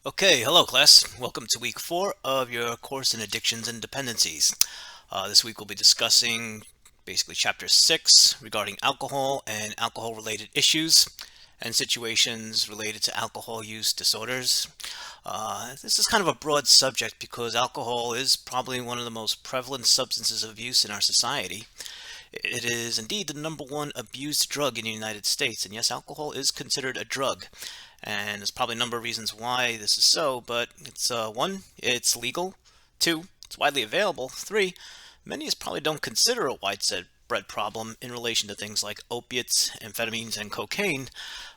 Okay, hello class. Welcome to week 4 of your course in Addictions and Dependencies. This week we'll be discussing basically chapter 6 regarding alcohol and alcohol-related issues and situations related to alcohol use disorders. This is kind of a broad subject because alcohol is probably one of the most prevalent substances of use in our society. It is indeed the number one abused drug in the United States, and yes, alcohol is considered a drug. And there's probably a number of reasons why this is so, but it's one, it's legal. Two, it's widely available. Three, many of us probably don't consider a widespread problem in relation to things like opiates, amphetamines, and cocaine.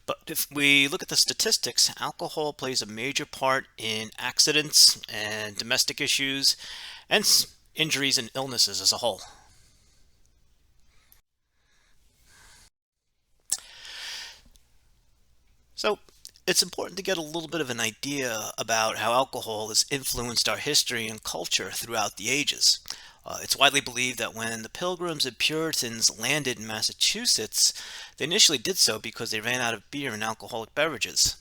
But if we look at the statistics, alcohol plays a major part in accidents and domestic issues and injuries and illnesses as a whole. So it's important to get a little bit of an idea about how alcohol has influenced our history and culture throughout the ages. It's widely believed that when the Pilgrims and Puritans landed in Massachusetts, they initially did so because they ran out of beer and alcoholic beverages.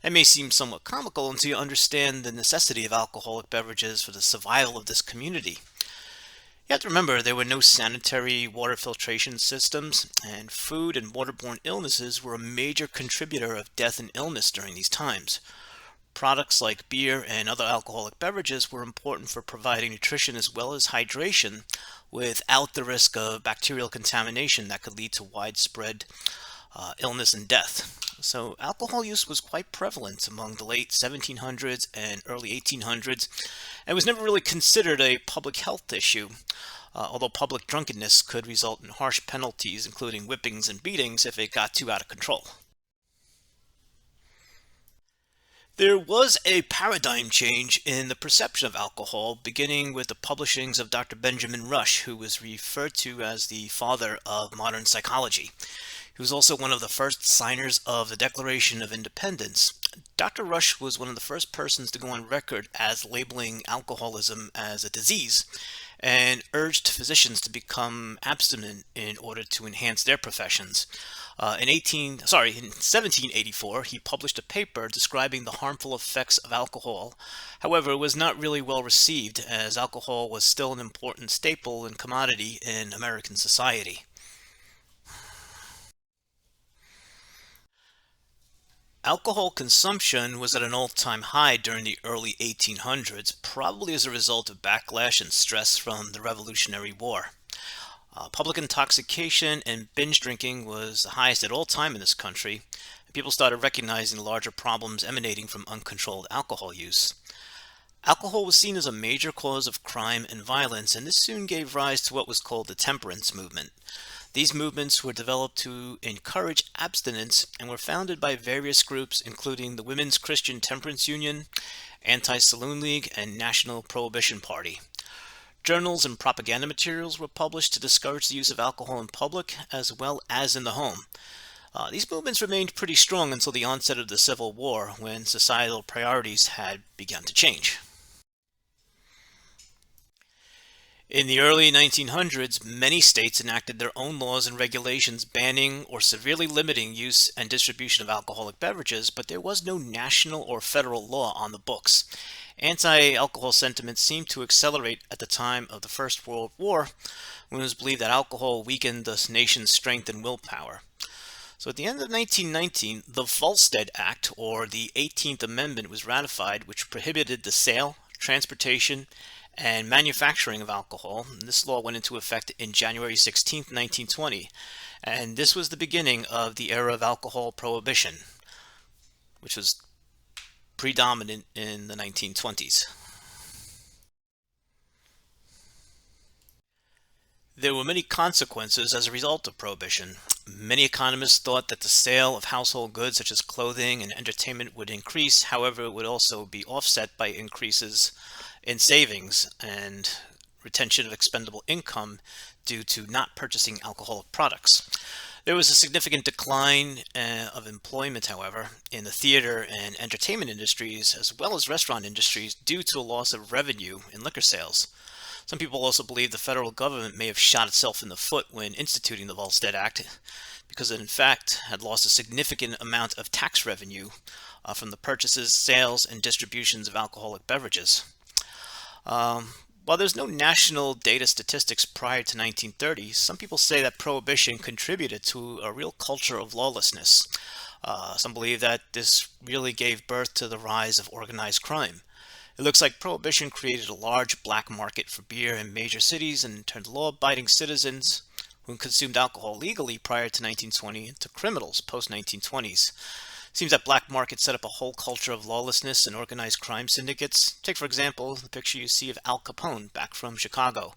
That may seem somewhat comical until you understand the necessity of alcoholic beverages for the survival of this community. You have to remember there were no sanitary water filtration systems, and food and waterborne illnesses were a major contributor of death and illness during these times. Products like beer and other alcoholic beverages were important for providing nutrition as well as hydration without the risk of bacterial contamination that could lead to widespread illness and death. So alcohol use was quite prevalent among the late 1700s and early 1800s and was never really considered a public health issue, although public drunkenness could result in harsh penalties, including whippings and beatings, if it got too out of control. There was a paradigm change in the perception of alcohol, beginning with the publishings of Dr. Benjamin Rush, who was referred to as the father of modern psychology. He was also one of the first signers of the Declaration of Independence. Dr. Rush was one of the first persons to go on record as labeling alcoholism as a disease and urged physicians to become abstinent in order to enhance their professions. In 1784, he published a paper describing the harmful effects of alcohol. However, it was not really well received, as alcohol was still an important staple and commodity in American society. Alcohol consumption was at an all-time high during the early 1800s, probably as a result of backlash and stress from the Revolutionary War. Public intoxication and binge drinking was the highest at all time in this country, and people started recognizing the larger problems emanating from uncontrolled alcohol use. Alcohol was seen as a major cause of crime and violence, and this soon gave rise to what was called the temperance movement. These movements were developed to encourage abstinence and were founded by various groups, including the Women's Christian Temperance Union, Anti-Saloon League, and National Prohibition Party. Journals and propaganda materials were published to discourage the use of alcohol in public as well as in the home. These movements remained pretty strong until the onset of the Civil War, when societal priorities had begun to change. In the early 1900s, many states enacted their own laws and regulations banning or severely limiting use and distribution of alcoholic beverages, but there was no national or federal law on the books. Anti-alcohol sentiments seemed to accelerate at the time of the First World War, when it was believed that alcohol weakened the nation's strength and willpower. So at the end of 1919, the Volstead Act, or the 18th Amendment, was ratified, which prohibited the sale, transportation, and manufacturing of alcohol. This law went into effect in January 16, 1920, and this was the beginning of the era of alcohol prohibition, which was predominant in the 1920s. There were many consequences as a result of prohibition. Many economists thought that the sale of household goods such as clothing and entertainment would increase. However, it would also be offset by increases in savings and retention of expendable income due to not purchasing alcoholic products. There was a significant decline of employment, however, in the theater and entertainment industries as well as restaurant industries due to a loss of revenue in liquor sales. Some people also believe the federal government may have shot itself in the foot when instituting the Volstead Act, because it in fact had lost a significant amount of tax revenue from the purchases, sales, and distributions of alcoholic beverages. While there's no national data statistics prior to 1930, some people say that Prohibition contributed to a real culture of lawlessness. Some believe that this really gave birth to the rise of organized crime. It looks like Prohibition created a large black market for beer in major cities and turned law-abiding citizens who consumed alcohol legally prior to 1920 into criminals post-1920s. Seems that black market set up a whole culture of lawlessness and organized crime syndicates. Take, for example, the picture you see of Al Capone back from Chicago.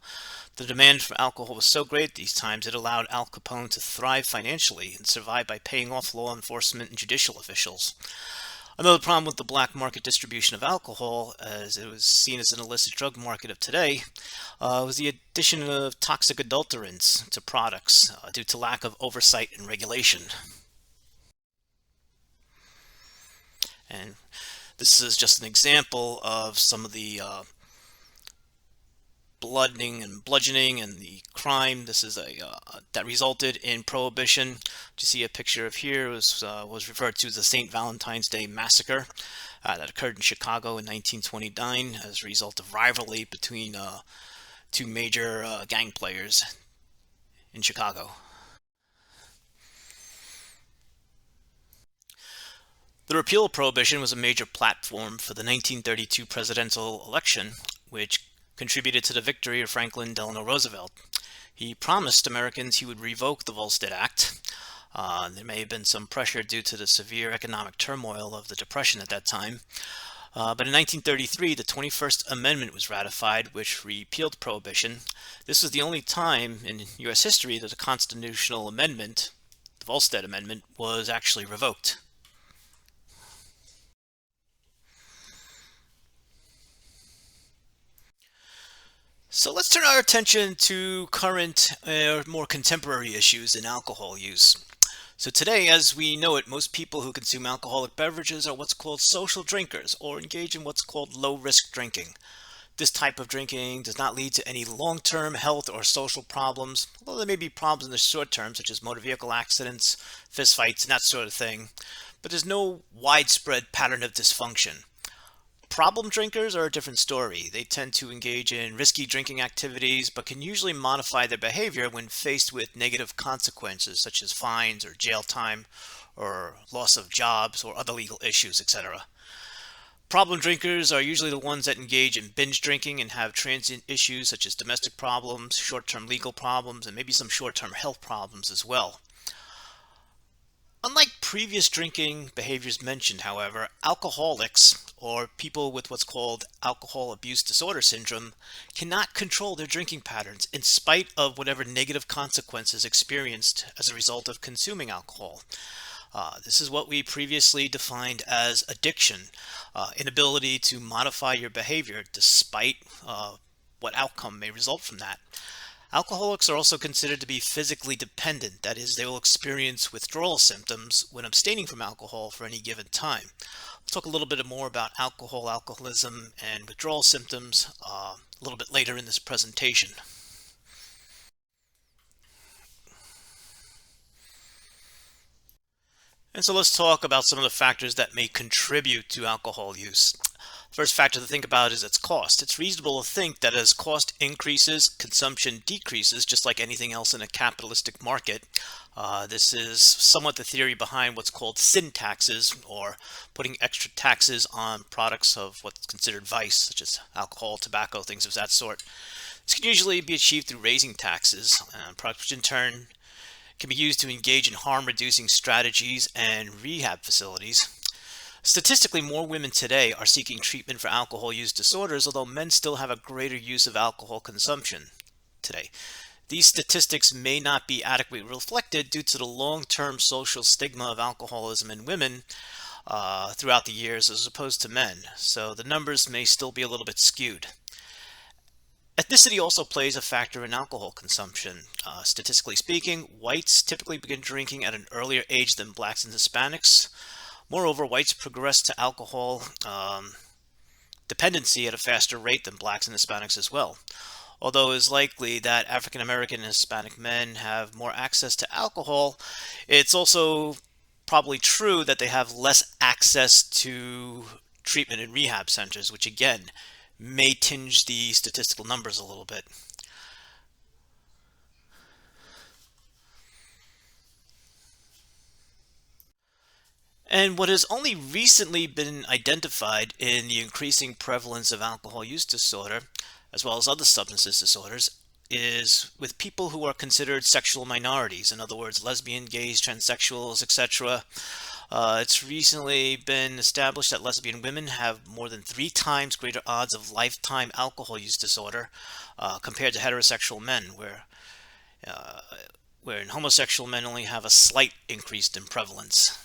The demand for alcohol was so great these times it allowed Al Capone to thrive financially and survive by paying off law enforcement and judicial officials. Another problem with the black market distribution of alcohol, as it was seen as an illicit drug market of today, was the addition of toxic adulterants to products due to lack of oversight and regulation. And this is just an example of some of the bludgeoning and the crime. This is that resulted in Prohibition. What you see a picture of here was referred to as the St. Valentine's Day Massacre that occurred in Chicago in 1929 as a result of rivalry between two major gang players in Chicago. The repeal of Prohibition was a major platform for the 1932 presidential election, which contributed to the victory of Franklin Delano Roosevelt. He promised Americans he would revoke the Volstead Act. There may have been some pressure due to the severe economic turmoil of the Depression at that time. But in 1933, the 21st Amendment was ratified, which repealed Prohibition. This was the only time in U.S. history that a constitutional amendment, the Volstead Amendment, was actually revoked. So let's turn our attention to current or more contemporary issues in alcohol use. So today, as we know it, most people who consume alcoholic beverages are what's called social drinkers or engage in what's called low-risk drinking. This type of drinking does not lead to any long-term health or social problems, although there may be problems in the short term, such as motor vehicle accidents, fistfights, and that sort of thing. But there's no widespread pattern of dysfunction. Problem drinkers are a different story. They tend to engage in risky drinking activities, but can usually modify their behavior when faced with negative consequences, such as fines or jail time, or loss of jobs or other legal issues, etc. Problem drinkers are usually the ones that engage in binge drinking and have transient issues such as domestic problems, short-term legal problems, and maybe some short-term health problems as well. Unlike previous drinking behaviors mentioned, however, alcoholics, or people with what's called alcohol abuse disorder syndrome, cannot control their drinking patterns in spite of whatever negative consequences experienced as a result of consuming alcohol. This is what we previously defined as addiction, inability to modify your behavior despite what outcome may result from that. Alcoholics are also considered to be physically dependent. That is, they will experience withdrawal symptoms when abstaining from alcohol for any given time. We'll talk a little bit more about alcoholism, and withdrawal symptoms a little bit later in this presentation. And so let's talk about some of the factors that may contribute to alcohol use. First factor to think about is its cost. It's reasonable to think that as cost increases, consumption decreases, just like anything else in a capitalistic market. This is somewhat the theory behind what's called sin taxes, or putting extra taxes on products of what's considered vice, such as alcohol, tobacco, things of that sort. This can usually be achieved through raising taxes, which in turn can be used to engage in harm-reducing strategies and rehab facilities. Statistically, more women today are seeking treatment for alcohol use disorders, although men still have a greater use of alcohol consumption today. These statistics may not be adequately reflected due to the long-term social stigma of alcoholism in women throughout the years as opposed to men, so the numbers may still be a little bit skewed. Ethnicity also plays a factor in alcohol consumption. Statistically speaking, whites typically begin drinking at an earlier age than blacks and Hispanics. Moreover, whites progress to alcohol dependency at a faster rate than blacks and Hispanics as well. Although it's likely that African American and Hispanic men have more access to alcohol, it's also probably true that they have less access to treatment and rehab centers, which again may tinge the statistical numbers a little bit. And what has only recently been identified in the increasing prevalence of alcohol use disorder, as well as other substance disorders, is with people who are considered sexual minorities. In other words, lesbian, gays, transsexuals, etc. It's recently been established that lesbian women have more than 3 times greater odds of lifetime alcohol use disorder compared to heterosexual men, uh, where homosexual men only have a slight increase in prevalence.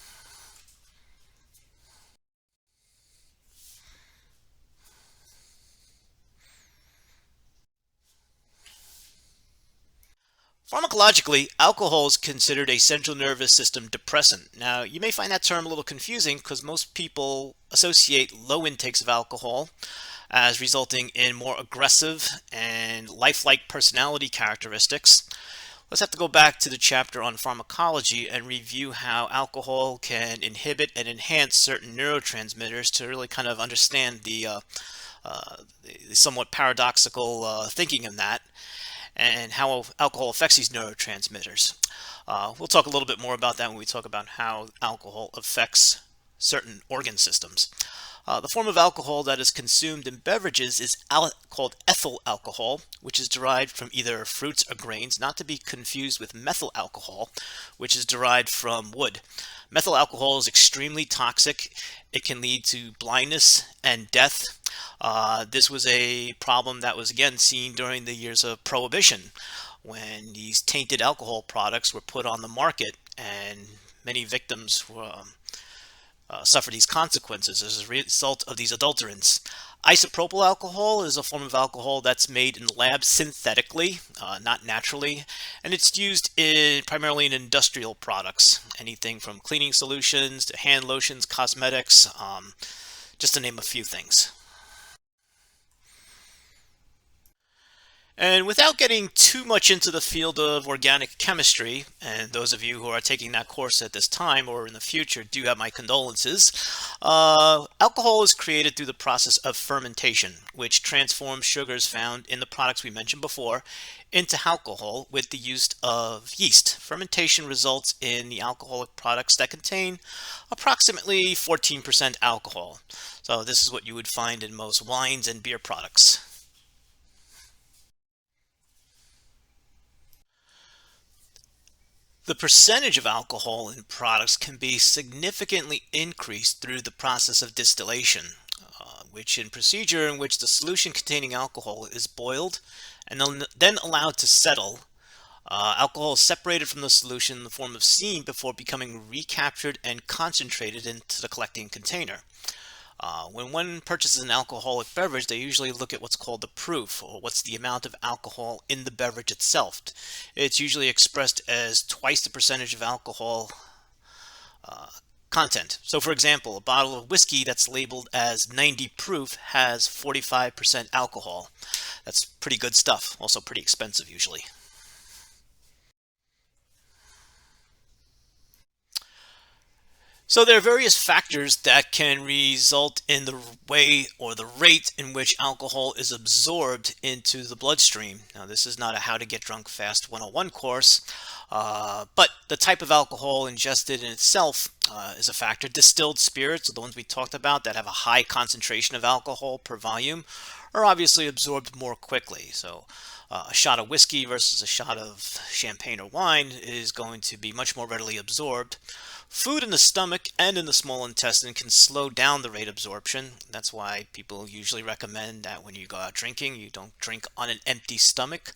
Pharmacologically, alcohol is considered a central nervous system depressant. Now, you may find that term a little confusing because most people associate low intakes of alcohol as resulting in more aggressive and lifelike personality characteristics. Let's have to go back to the chapter on pharmacology and review how alcohol can inhibit and enhance certain neurotransmitters to really kind of understand the somewhat paradoxical thinking in that and how alcohol affects these neurotransmitters. We'll talk a little bit more about that when we talk about how alcohol affects certain organ systems. The form of alcohol that is consumed in beverages is called ethyl alcohol, which is derived from either fruits or grains, not to be confused with methyl alcohol, which is derived from wood. Methyl alcohol is extremely toxic. It can lead to blindness and death. This was a problem that was again seen during the years of Prohibition, when these tainted alcohol products were put on the market and many victims suffer these consequences as a result of these adulterants. Isopropyl alcohol is a form of alcohol that's made in the lab synthetically, not naturally, and it's used primarily in industrial products, anything from cleaning solutions to hand lotions, cosmetics, just to name a few things. And without getting too much into the field of organic chemistry, and those of you who are taking that course at this time or in the future do have my condolences, alcohol is created through the process of fermentation, which transforms sugars found in the products we mentioned before into alcohol with the use of yeast. Fermentation results in the alcoholic products that contain approximately 14% alcohol. So this is what you would find in most wines and beer products. The percentage of alcohol in products can be significantly increased through the process of distillation, which in procedure in which the solution containing alcohol is boiled and then allowed to settle. Alcohol is separated from the solution in the form of steam before becoming recaptured and concentrated into the collecting container. When one purchases an alcoholic beverage, they usually look at what's called the proof, or what's the amount of alcohol in the beverage itself. It's usually expressed as twice the percentage of alcohol uh, content. So for example, a bottle of whiskey that's labeled as 90 proof has 45% alcohol. That's pretty good stuff, also pretty expensive usually. So there are various factors that can result in the way or the rate in which alcohol is absorbed into the bloodstream. Now, this is not a how to get drunk fast 101 course, but the type of alcohol ingested in itself is a factor. Distilled spirits, the ones we talked about that have a high concentration of alcohol per volume, are obviously absorbed more quickly. So a shot of whiskey versus a shot of champagne or wine is going to be much more readily absorbed. Food in the stomach and in the small intestine can slow down the rate of absorption. That's why people usually recommend that when you go out drinking, you don't drink on an empty stomach.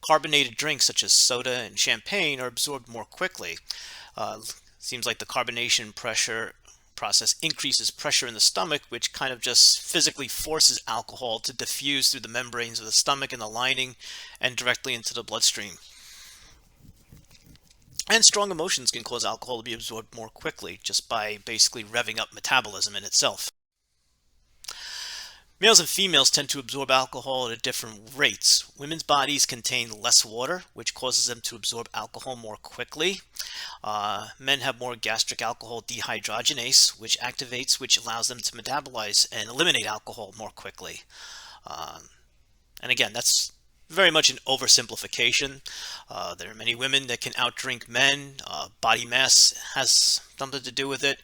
Carbonated drinks such as soda and champagne are absorbed more quickly. Seems like the carbonation pressure process increases pressure in the stomach, which kind of just physically forces alcohol to diffuse through the membranes of the stomach and the lining and directly into the bloodstream. And strong emotions can cause alcohol to be absorbed more quickly just by basically revving up metabolism in itself. Males and females tend to absorb alcohol at different rates. Women's bodies contain less water, which causes them to absorb alcohol more quickly. Men have more gastric alcohol dehydrogenase, which allows them to metabolize and eliminate alcohol more quickly. Um, and again, that's very much an oversimplification. There are many women that can outdrink men. Body mass has something to do with it.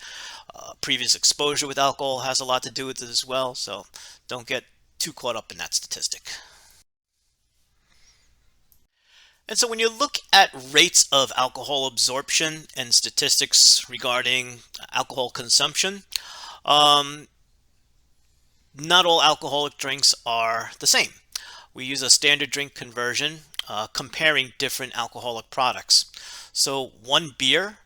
Previous exposure with alcohol has a lot to do with it as well. So don't get too caught up in that statistic. And so when you look at rates of alcohol absorption and statistics regarding alcohol consumption, um, not all alcoholic drinks are the same. We use a standard drink conversion comparing different alcoholic products. So one beer,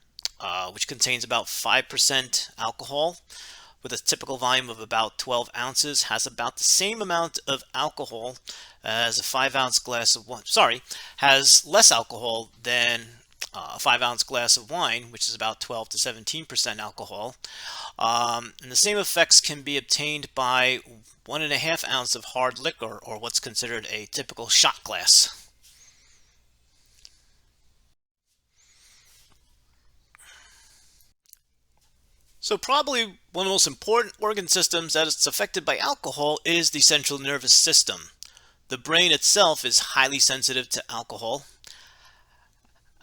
which contains about 5% alcohol, with a typical volume of about 12 ounces, has about the same amount of alcohol as a 5-ounce glass of wine. Sorry, has less alcohol than a 5-ounce glass of wine, which is about 12 to 17% alcohol. And the same effects can be obtained by 1.5 ounce of hard liquor, or what's considered a typical shot glass. So probably one of the most important organ systems that is affected by alcohol is the central nervous system. The brain itself is highly sensitive to alcohol.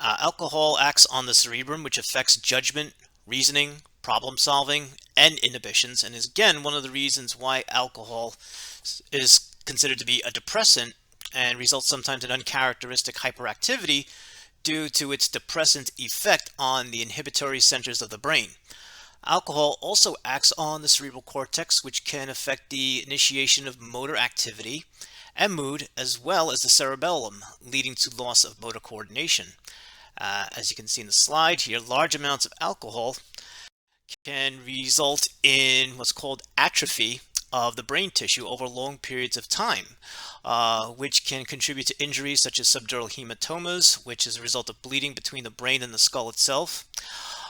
Alcohol acts on the cerebrum, which affects judgment, reasoning, problem solving, and inhibitions, and is again one of the reasons why alcohol is considered to be a depressant and results sometimes in uncharacteristic hyperactivity due to its depressant effect on the inhibitory centers of the brain. Alcohol also acts on the cerebral cortex, which can affect the initiation of motor activity and mood, as well as the cerebellum, leading to loss of motor coordination. As you can see in the slide here, large amounts of alcohol can result in what's called atrophy of the brain tissue over long periods of time, which can contribute to injuries such as subdural hematomas, which is a result of bleeding between the brain and the skull itself.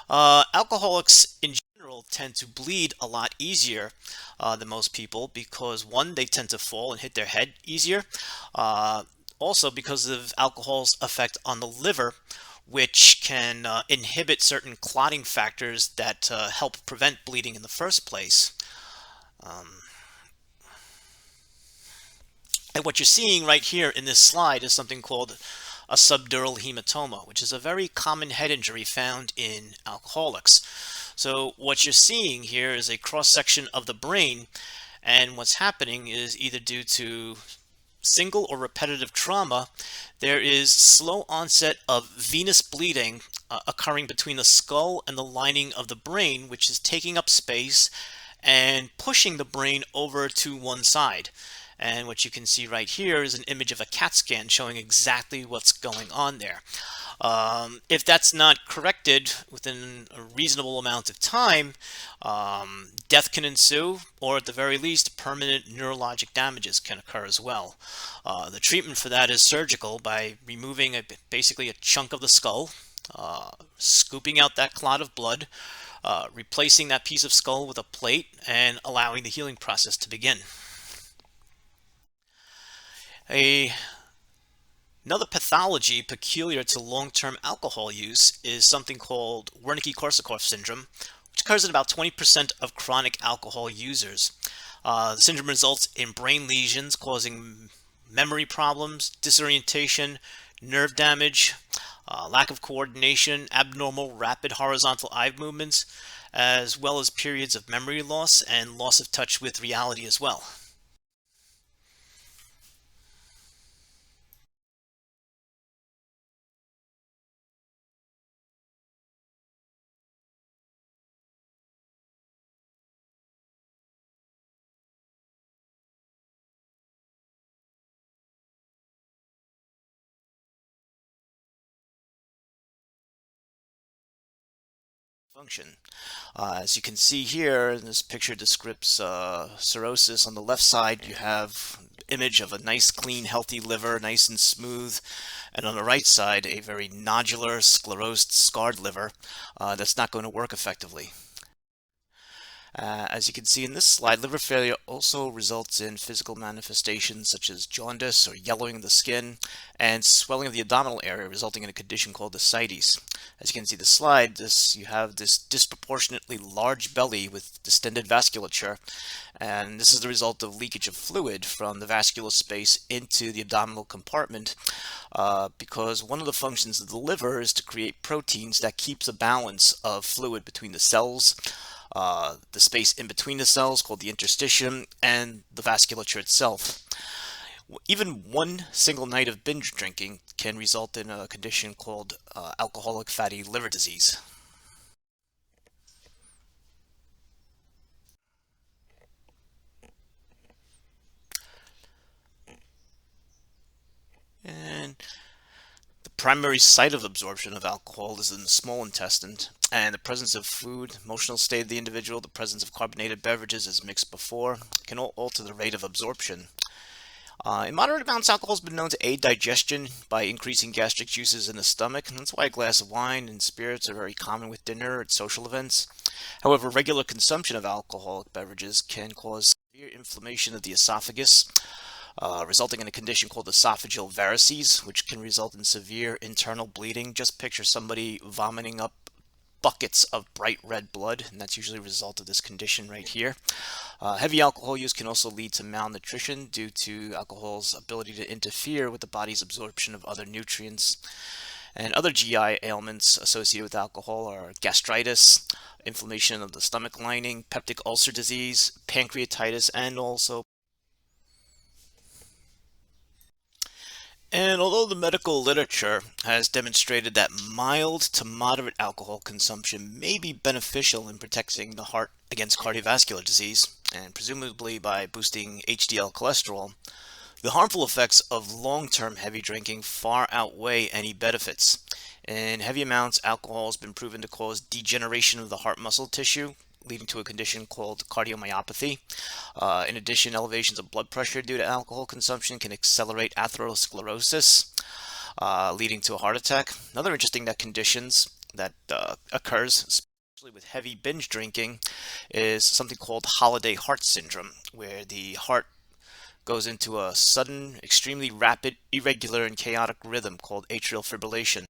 Alcoholics in general tend to bleed a lot easier than most people because, one, they tend to fall and hit their head easier. Also because of alcohol's effect on the liver, which can inhibit certain clotting factors that help prevent bleeding in the first place. And what you're seeing right here in this slide is something called a subdural hematoma, which is a very common head injury found in alcoholics. So what you're seeing here is a cross-section of the brain, and what's happening is either due to single or repetitive trauma, there is slow onset of venous bleeding occurring between the skull and the lining of the brain, which is taking up space and pushing the brain over to one side. And what you can see right here is an image of a CAT scan showing exactly what's going on there. If that's not corrected within a reasonable amount of time, death can ensue, or at the very least, permanent neurologic damages can occur as well. The treatment for that is surgical by removing basically a chunk of the skull, scooping out that clot of blood, replacing that piece of skull with a plate, and allowing the healing process to begin. Another pathology peculiar to long-term alcohol use is something called Wernicke-Korsakoff syndrome, which occurs in about 20% of chronic alcohol users. The syndrome results in brain lesions causing memory problems, disorientation, nerve damage, lack of coordination, abnormal rapid horizontal eye movements, as well as periods of memory loss and loss of touch with reality as well. Function. As you can see here, this picture describes cirrhosis. On the left side, you have image of a nice, clean, healthy liver, nice and smooth, and on the right side, a very nodular, sclerosed, scarred liver that's not going to work effectively. As you can see in this slide, liver failure also results in physical manifestations such as jaundice or yellowing of the skin and swelling of the abdominal area, resulting in a condition called ascites. As you can see the slide, you have this disproportionately large belly with distended vasculature, and this is the result of leakage of fluid from the vascular space into the abdominal compartment, because one of the functions of the liver is to create proteins that keeps a balance of fluid between the cells, the space in between the cells called the interstitium, and the vasculature itself. Even one single night of binge drinking can result in a condition called alcoholic fatty liver disease. And the primary site of absorption of alcohol is in the small intestine, and the presence of food, emotional state of the individual, the presence of carbonated beverages as mixed before, can all alter the rate of absorption. In moderate amounts, alcohol has been known to aid digestion by increasing gastric juices in the stomach, and that's why a glass of wine and spirits are very common with dinner at social events. However, regular consumption of alcoholic beverages can cause severe inflammation of the esophagus, resulting in a condition called esophageal varices, which can result in severe internal bleeding. Just picture somebody vomiting up buckets of bright red blood, and that's usually a result of this condition right here. Heavy alcohol use can also lead to malnutrition due to alcohol's ability to interfere with the body's absorption of other nutrients. And other GI ailments associated with alcohol are gastritis, inflammation of the stomach lining, peptic ulcer disease, pancreatitis, and although the medical literature has demonstrated that mild to moderate alcohol consumption may be beneficial in protecting the heart against cardiovascular disease, and presumably by boosting HDL cholesterol, the harmful effects of long-term heavy drinking far outweigh any benefits. In heavy amounts, alcohol has been proven to cause degeneration of the heart muscle tissue, leading to a condition called cardiomyopathy. In addition, elevations of blood pressure due to alcohol consumption can accelerate atherosclerosis, leading to a heart attack. Another interesting conditions that occurs, especially with heavy binge drinking, is something called holiday heart syndrome, where the heart goes into a sudden, extremely rapid, irregular, and chaotic rhythm called atrial fibrillation.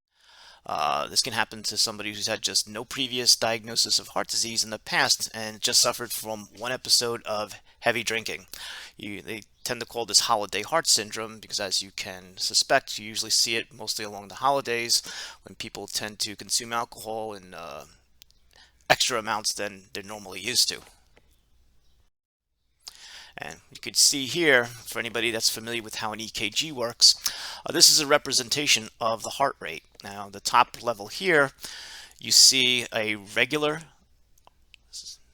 This can happen to somebody who's had just no previous diagnosis of heart disease in the past and just suffered from one episode of heavy drinking. They tend to call this holiday heart syndrome because, as you can suspect, you usually see it mostly along the holidays when people tend to consume alcohol in extra amounts than they're normally used to. And you can see here, for anybody that's familiar with how an EKG works, this is a representation of the heart rate. Now, the top level here, you see a regular,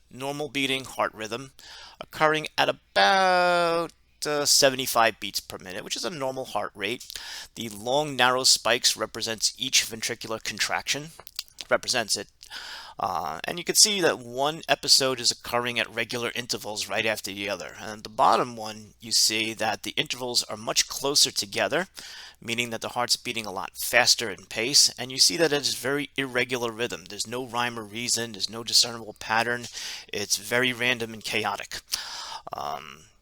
normal beating heart rhythm occurring at about 75 beats per minute, which is a normal heart rate. The long, narrow spikes represents each ventricular contraction, represents it. And you can see that one episode is occurring at regular intervals right after the other. And the bottom one, you see that the intervals are much closer together, meaning that the heart's beating a lot faster in pace. And you see that it is very irregular rhythm. There's no rhyme or reason. There's no discernible pattern. It's very random and chaotic.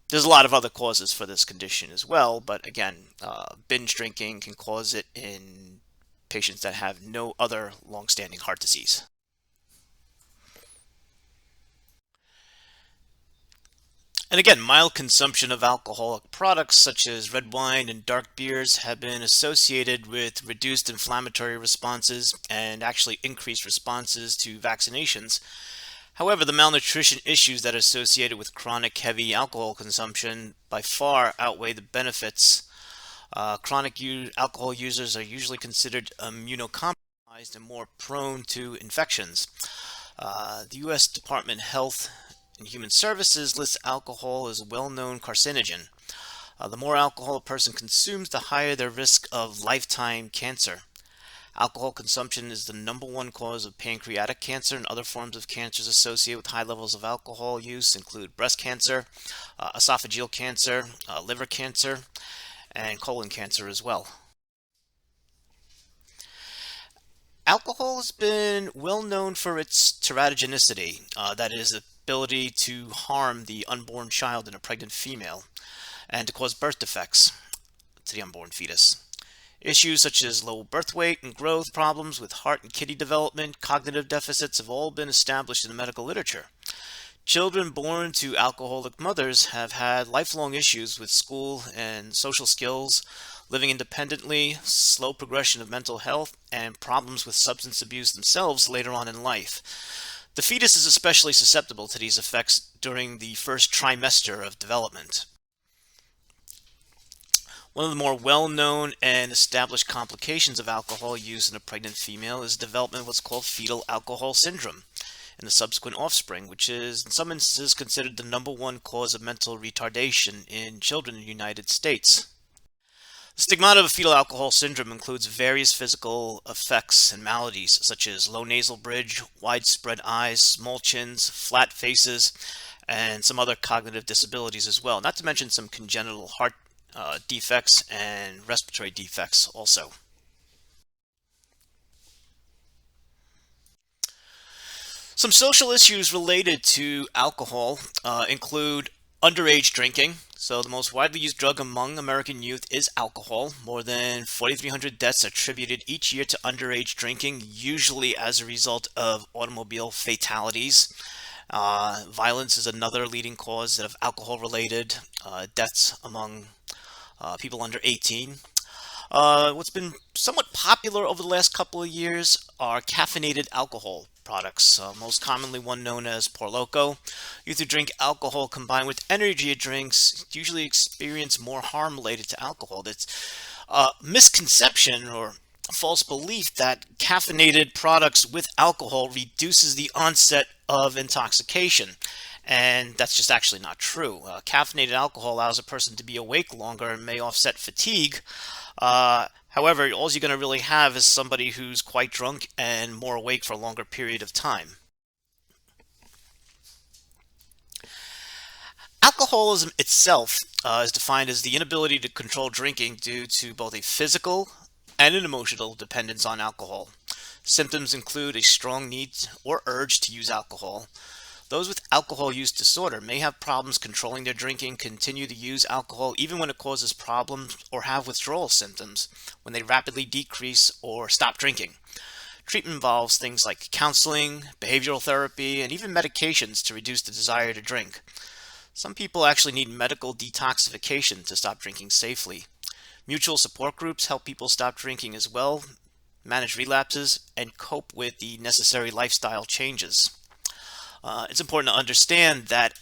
There's a lot of other causes for this condition as well, but again, binge drinking can cause it in patients that have no other long-standing heart disease. And again, mild consumption of alcoholic products such as red wine and dark beers have been associated with reduced inflammatory responses and actually increased responses to vaccinations. However, the malnutrition issues that are associated with chronic heavy alcohol consumption by far outweigh the benefits. Chronic alcohol users are usually considered immunocompromised and more prone to infections. The U.S. Department of Health and Human Services lists alcohol as a well-known carcinogen. The more alcohol a person consumes, the higher their risk of lifetime cancer. Alcohol consumption is the #1 cause of pancreatic cancer, and other forms of cancers associated with high levels of alcohol use include breast cancer, esophageal cancer, liver cancer, and colon cancer as well. Alcohol has been well known for its teratogenicity, that is, ability to harm the unborn child in a pregnant female and to cause birth defects to the unborn fetus. Issues such as low birth weight and growth problems with heart and kidney development, cognitive deficits have all been established in the medical literature. Children born to alcoholic mothers have had lifelong issues with school and social skills, living independently, slow progression of mental health, and problems with substance abuse themselves later on in life. The fetus is especially susceptible to these effects during the first trimester of development. One of the more well-known and established complications of alcohol use in a pregnant female is development of what's called fetal alcohol syndrome in the subsequent offspring, which is in some instances considered the #1 cause of mental retardation in children in the United States. The stigmata of fetal alcohol syndrome includes various physical effects and maladies such as low nasal bridge, widespread eyes, small chins, flat faces, and some other cognitive disabilities as well, not to mention some congenital heart defects and respiratory defects also. Some social issues related to alcohol include underage drinking. So the most widely used drug among American youth is alcohol. More than 4,300 deaths are attributed each year to underage drinking, usually as a result of automobile fatalities. Violence is another leading cause of alcohol-related deaths among people under 18. What's been somewhat popular over the last couple of years are caffeinated alcohol products, most commonly one known as Por Loco. Youth who drink alcohol combined with energy drinks usually experience more harm related to alcohol. That's a misconception or a false belief that caffeinated products with alcohol reduces the onset of intoxication. And that's just actually not true. Caffeinated alcohol allows a person to be awake longer and may offset fatigue. However, all you're going to really have is somebody who's quite drunk and more awake for a longer period of time. Alcoholism itself is defined as the inability to control drinking due to both a physical and an emotional dependence on alcohol. Symptoms include a strong need or urge to use alcohol. Those with alcohol use disorder may have problems controlling their drinking, continue to use alcohol even when it causes problems, or have withdrawal symptoms when they rapidly decrease or stop drinking. Treatment involves things like counseling, behavioral therapy, and even medications to reduce the desire to drink. Some people actually need medical detoxification to stop drinking safely. Mutual support groups help people stop drinking as well, manage relapses, and cope with the necessary lifestyle changes. It's important to understand that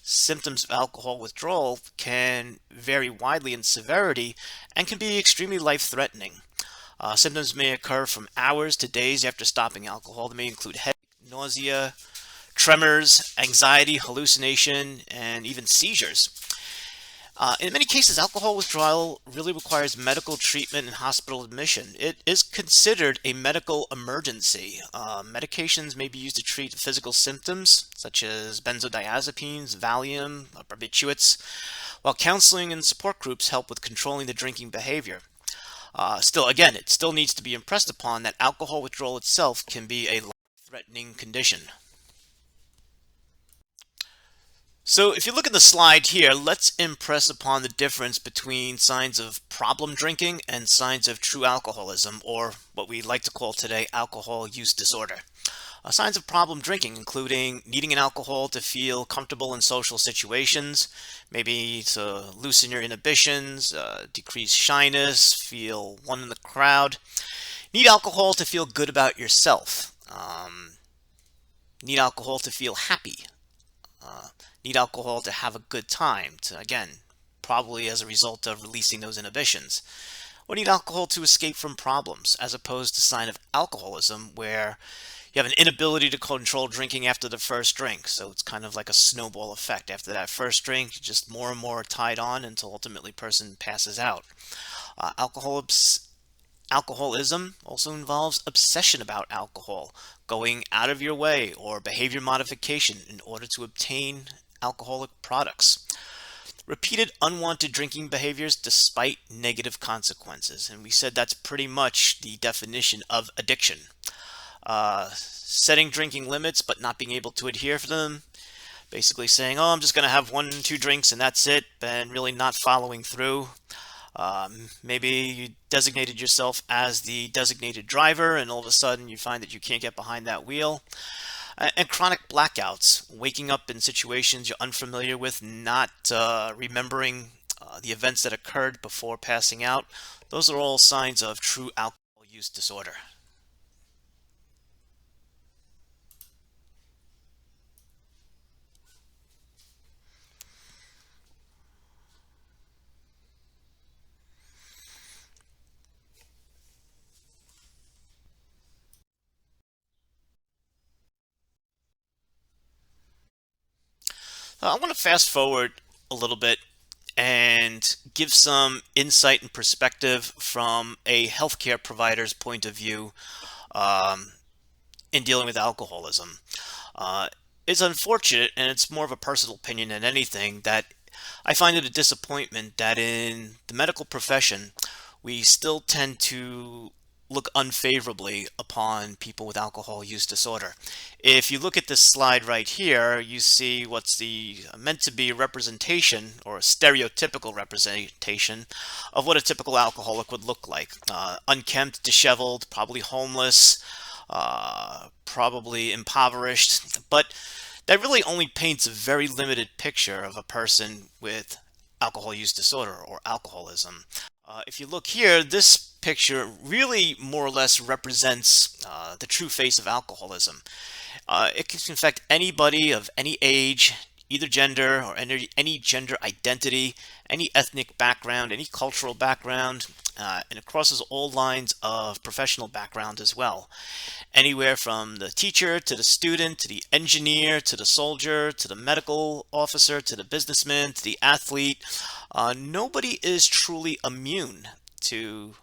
symptoms of alcohol withdrawal can vary widely in severity and can be extremely life-threatening. Symptoms may occur from hours to days after stopping alcohol. They may include headache, nausea, tremors, anxiety, hallucination, and even seizures. In many cases, alcohol withdrawal really requires medical treatment and hospital admission. It is considered a medical emergency. Medications may be used to treat physical symptoms, such as benzodiazepines, Valium, barbiturates, while counseling and support groups help with controlling the drinking behavior. It still needs to be impressed upon that alcohol withdrawal itself can be a life-threatening condition. So if you look at the slide here, let's impress upon the difference between signs of problem drinking and signs of true alcoholism, or what we like to call today alcohol use disorder. Signs of problem drinking including needing an alcohol to feel comfortable in social situations, maybe to loosen your inhibitions, decrease shyness, feel one in the crowd. Need alcohol to feel good about yourself. Need alcohol to feel happy. Need alcohol to have a good time, to, again, probably as a result of releasing those inhibitions. Or need alcohol to escape from problems, as opposed to sign of alcoholism, where you have an inability to control drinking after the first drink. So it's kind of like a snowball effect. After that first drink, just more and more tied on until ultimately person passes out. Alcoholism also involves obsession about alcohol, going out of your way, or behavior modification in order to obtain alcoholic products. Repeated unwanted drinking behaviors despite negative consequences. And we said that's pretty much the definition of addiction. Setting drinking limits but not being able to adhere to them. basically saying, oh, I'm just going to have 1, 2 drinks and that's it, and really not following through. Maybe you designated yourself as the designated driver, and all of a sudden you find that you can't get behind that wheel. And chronic blackouts, waking up in situations you're unfamiliar with, not remembering the events that occurred before passing out. Those are all signs of true alcohol use disorder. I want to fast forward a little bit and give some insight and perspective from a healthcare provider's point of view um, in dealing with alcoholism. Uh, it's unfortunate, and it's more of a personal opinion than anything, that I find it a disappointment that in the medical profession, we still tend to look unfavorably upon people with alcohol use disorder. If you look at this slide right here, you see what's the meant to be a representation or a stereotypical representation of what a typical alcoholic would look like. Unkempt, disheveled, probably homeless, probably impoverished, but that really only paints a very limited picture of a person with alcohol use disorder or alcoholism. If you look here, this picture really more or less represents the true face of alcoholism. It can affect anybody of any age, either gender or any gender identity, any ethnic background, any cultural background, and it crosses all lines of professional background as well. Anywhere from the teacher to the student to the engineer to the soldier to the medical officer to the businessman to the athlete, nobody is truly immune to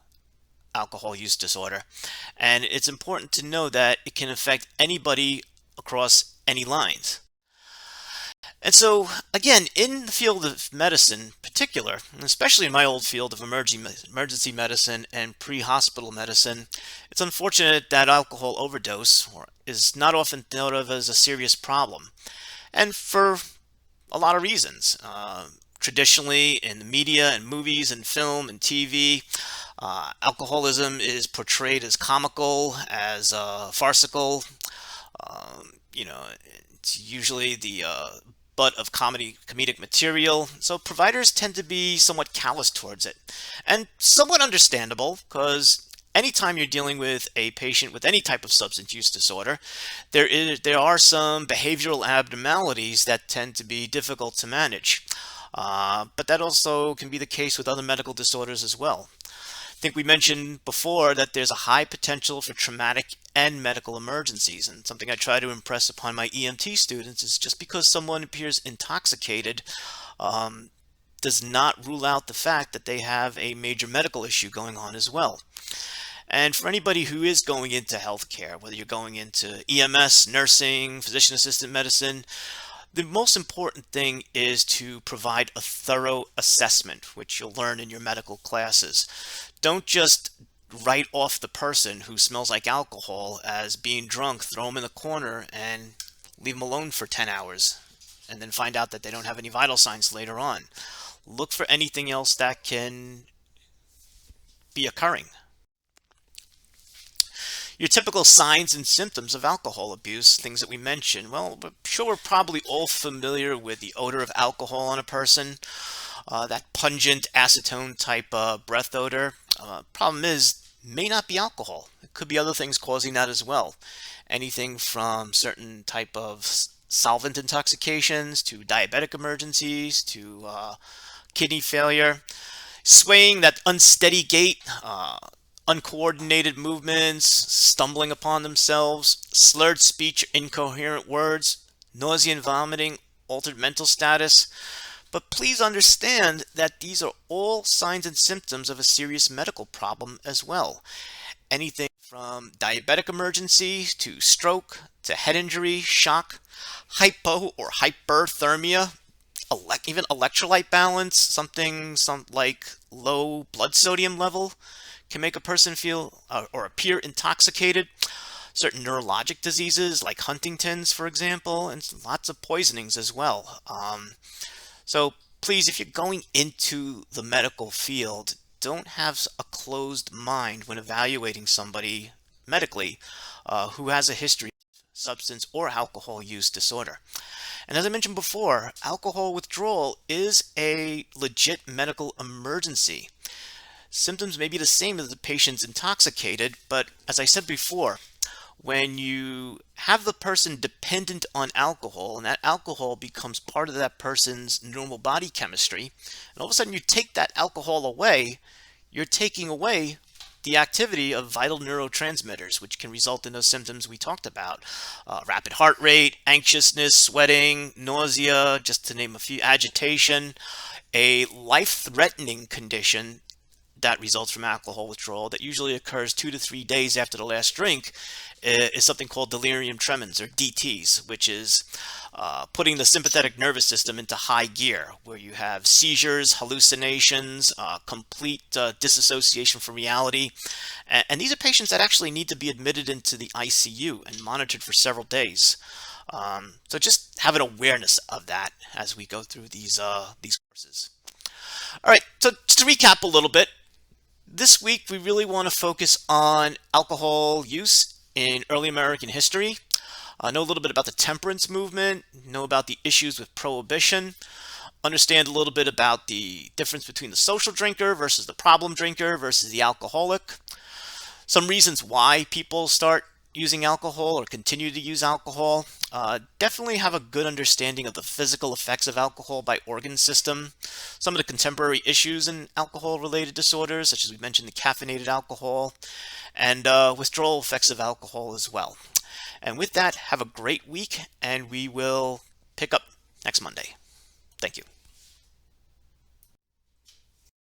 alcohol use disorder. And it's important to know that it can affect anybody across any lines. And so, again, in the field of medicine in particular, and especially in my old field of emergency medicine and pre-hospital medicine, it's unfortunate that alcohol overdose is not often thought of as a serious problem. And for a lot of reasons. Traditionally, in the media and movies and film and TV, alcoholism is portrayed as comical, as farcical. It's usually the butt of comedic material. So providers tend to be somewhat callous towards it, and somewhat understandable because anytime you're dealing with a patient with any type of substance use disorder, there are some behavioral abnormalities that tend to be difficult to manage. But that also can be the case with other medical disorders as well. I think we mentioned before that there's a high potential for traumatic and medical emergencies, and something I try to impress upon my EMT students is just because someone appears intoxicated does not rule out the fact that they have a major medical issue going on as well. And for anybody who is going into healthcare, whether you're going into EMS, nursing, physician assistant medicine, the most important thing is to provide a thorough assessment, which you'll learn in your medical classes. Don't just write off the person who smells like alcohol as being drunk, throw them in the corner, and leave them alone for 10 hours, and then find out that they don't have any vital signs later on. Look for anything else that can be occurring. Your typical signs and symptoms of alcohol abuse, things that we mentioned. Well, I'm sure we're probably all familiar with the odor of alcohol on a person, that pungent acetone type breath odor. Problem is, may not be alcohol. It could be other things causing that as well. Anything from certain type of solvent intoxications to diabetic emergencies to kidney failure. Swaying, that unsteady gait, uncoordinated movements, stumbling upon themselves, slurred speech, incoherent words, nausea and vomiting, altered mental status. But please understand that these are all signs and symptoms of a serious medical problem as well. Anything from diabetic emergency to stroke to head injury, shock, hypo or hyperthermia, even electrolyte balance, something like low blood sodium level can make a person feel or appear intoxicated. certain neurologic diseases like Huntington's, for example, and lots of poisonings as well. So please, if you're going into the medical field, don't have a closed mind when evaluating somebody medically who has a history of substance or alcohol use disorder. And as I mentioned before, alcohol withdrawal is a legit medical emergency. Symptoms may be the same as the patient's intoxicated, but as I said before, when you have the person dependent on alcohol and that alcohol becomes part of that person's normal body chemistry, and all of a sudden you take that alcohol away, you're taking away the activity of vital neurotransmitters, which can result in those symptoms we talked about. Rapid heart rate, anxiousness, sweating, nausea, just to name a few, agitation, a life-threatening condition that results from alcohol withdrawal that usually occurs 2 to 3 days after the last drink is something called delirium tremens, or DTs, which is putting the sympathetic nervous system into high gear, where you have seizures, hallucinations, complete disassociation from reality. And these are patients that actually need to be admitted into the ICU and monitored for several days. So just have an awareness of that as we go through these courses. All right, so just to recap a little bit, this week we really want to focus on alcohol use in early American history, know a little bit about the temperance movement, know about the issues with prohibition, understand a little bit about the difference between the social drinker versus the problem drinker versus the alcoholic, some reasons why people start using alcohol or continue to use alcohol. Definitely have a good understanding of the physical effects of alcohol by organ system, some of the contemporary issues in alcohol-related disorders, such as we mentioned the caffeinated alcohol, and withdrawal effects of alcohol as well. And with that, have a great week, and we will pick up next Monday. Thank you.